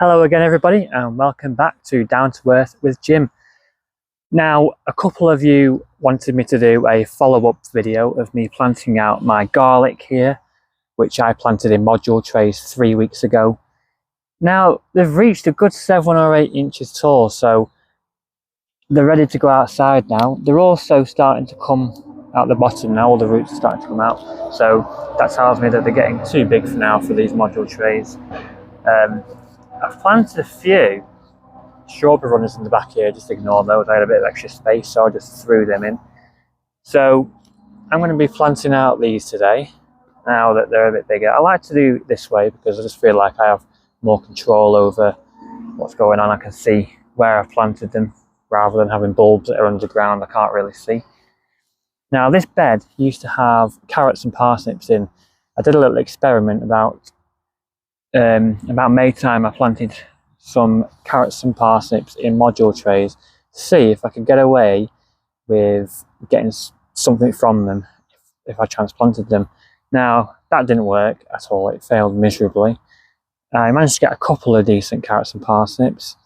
Hello again everybody and welcome back to Down to Earth with Jim. Now, a couple of you wanted me to do a follow-up video of me planting out my garlic here, which I planted in module trays 3 weeks ago. Now, they've reached a good 7 or 8 inches tall, so they're ready to go outside now. They're also starting to come out the bottom now, all the roots are starting to come out, so that tells me that they're getting too big for now for these module trays. I've planted a few strawberry runners in the back here, just ignore those. I had a bit of extra space, so I just threw them in. So I'm going to be planting out these today, now that they're a bit bigger. I like to do it this way because I just feel like I have more control over what's going on. I can see where I've planted them, rather than having bulbs that are underground I can't really see. Now, this bed used to have carrots and parsnips in. I did a little experiment about May time. I planted some carrots and parsnips in module trays to see if I could get away with getting something from them if I transplanted them. Now, that didn't work at all. It failed miserably. I managed to get a couple of decent carrots and parsnips.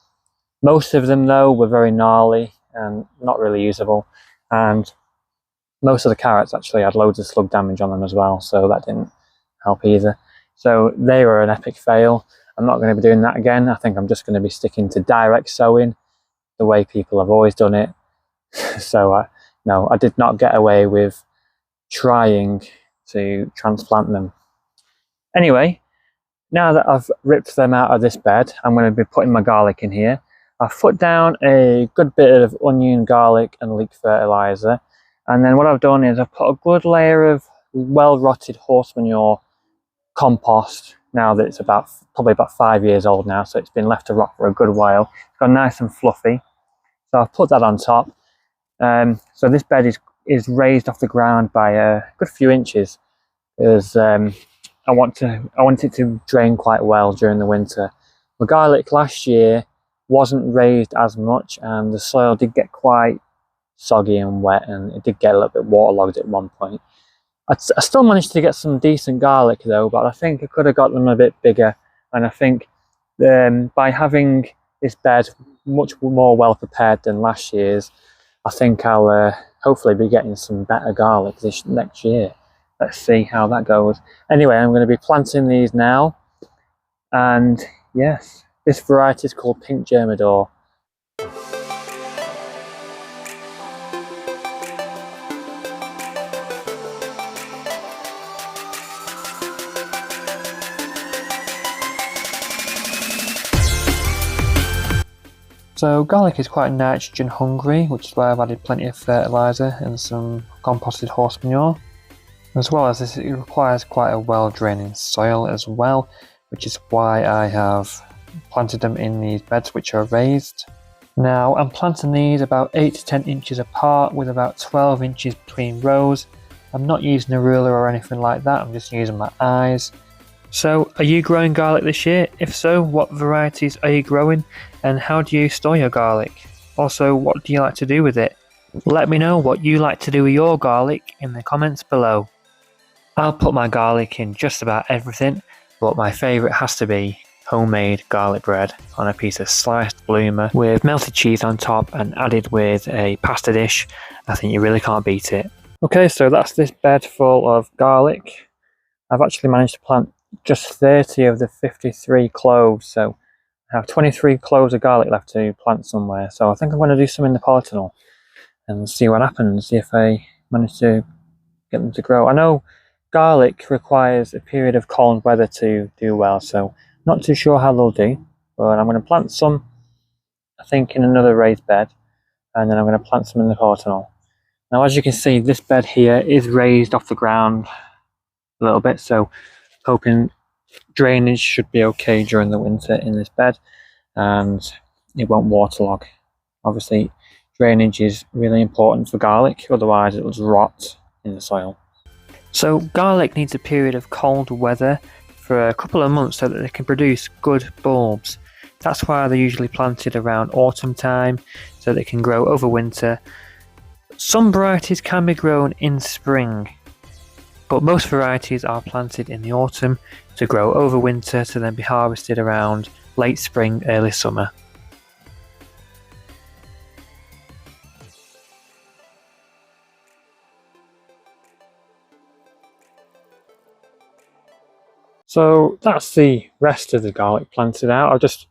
Most of them, though, were very gnarly and not really usable, and most of the carrots actually had loads of slug damage on them as well, so that didn't help either. So they were an epic fail. I'm not going to be doing that again. I think I'm just going to be sticking to direct sowing, the way people have always done it. So no, I did not get away with trying to transplant them. Anyway, now that I've ripped them out of this bed, I'm going to be putting my garlic in here. I've put down a good bit of onion, garlic and leek fertiliser. And then what I've done is I've put a good layer of well-rotted horse manure compost, now that it's probably about 5 years old now, so it's been left to rot for a good while. It's gone nice and fluffy, so I've put that on top. So this bed is raised off the ground by a good few inches, because I want it to drain quite well during the winter. My garlic last year wasn't raised as much, and the soil did get quite soggy and wet, and it did get a little bit waterlogged at one point. I still managed to get some decent garlic though, but I think I could have got them a bit bigger. And I think by having this bed much more well prepared than last year's, I think I'll hopefully be getting some better garlic this next year. Let's see how that goes. Anyway, I'm going to be planting these now, and yes, this variety is called Pink Germidour. So garlic is quite nitrogen hungry, which is why I've added plenty of fertiliser and some composted horse manure. As well as this, it requires quite a well draining soil as well, which is why I have planted them in these beds which are raised. Now I'm planting these about 8 to 10 inches apart with about 12 inches between rows. I'm not using a ruler or anything like that, I'm just using my eyes. So, are you growing garlic this year? If so, what varieties are you growing, and how do you store your garlic? Also, what do you like to do with it? Let me know what you like to do with your garlic in the comments below. I'll put my garlic in just about everything, but my favourite has to be homemade garlic bread on a piece of sliced bloomer with melted cheese on top and added with a pasta dish. I think you really can't beat it. Okay, so that's this bed full of garlic. I've actually managed to plant just 30 of the 53 cloves, so I have 23 cloves of garlic left to plant somewhere. So I think I'm going to do some in the polytunnel and see what happens, see if I manage to get them to grow. I know garlic requires a period of cold weather to do well, so not too sure how they'll do, but I'm going to plant some, I think, in another raised bed, and then I'm going to plant some in the polytunnel. Now, as you can see, this bed here is raised off the ground a little bit, so hoping drainage should be okay during the winter in this bed and it won't waterlog. Obviously, drainage is really important for garlic, otherwise it will just rot in the soil. So garlic needs a period of cold weather for a couple of months so that they can produce good bulbs. That's why they're usually planted around autumn time, so they can grow over winter. Some varieties can be grown in spring, but most varieties are planted in the autumn to grow over winter to then be harvested around late spring, early summer. So that's the rest of the garlic planted out. I've just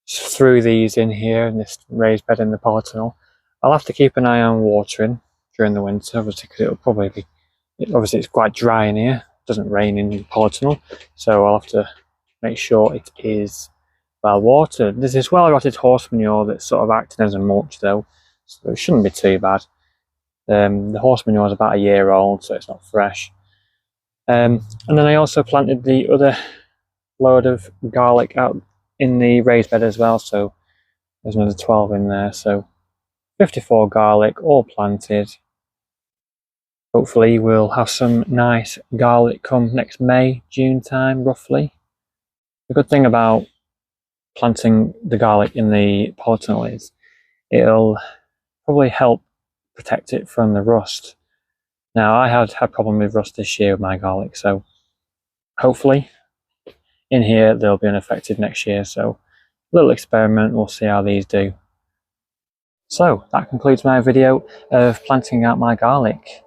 threw these in here in this raised bed in the polytunnel. I'll have to keep an eye on watering during the winter, obviously, because it'll probably be, obviously it's quite dry in here. It doesn't rain in the polytunnel, so I'll have to make sure it is well watered. There's this well rotted horse manure that's sort of acting as a mulch though, so it shouldn't be too bad. The horse manure is about a year old, so it's not fresh. And then I also planted the other load of garlic out in the raised bed as well, so there's another 12 in there, so 54 garlic all planted. Hopefully we'll have some nice garlic come next May, June time roughly. The good thing about planting the garlic in the polytunnel is it'll probably help protect it from the rust. Now I had a problem with rust this year with my garlic, so hopefully in here they'll be unaffected next year. So a little experiment, we'll see how these do. So that concludes my video of planting out my garlic.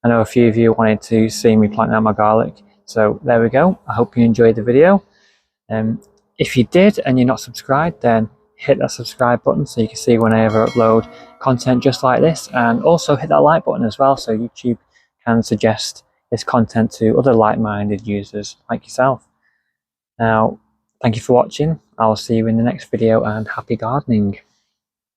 I know a few of you wanted to see me planting out my garlic, so there we go. I hope you enjoyed the video. If you did and you're not subscribed, then hit that subscribe button so you can see when I ever upload content just like this, and also hit that like button as well so YouTube can suggest this content to other like-minded users like yourself. Now, thank you for watching. I'll see you in the next video, and happy gardening.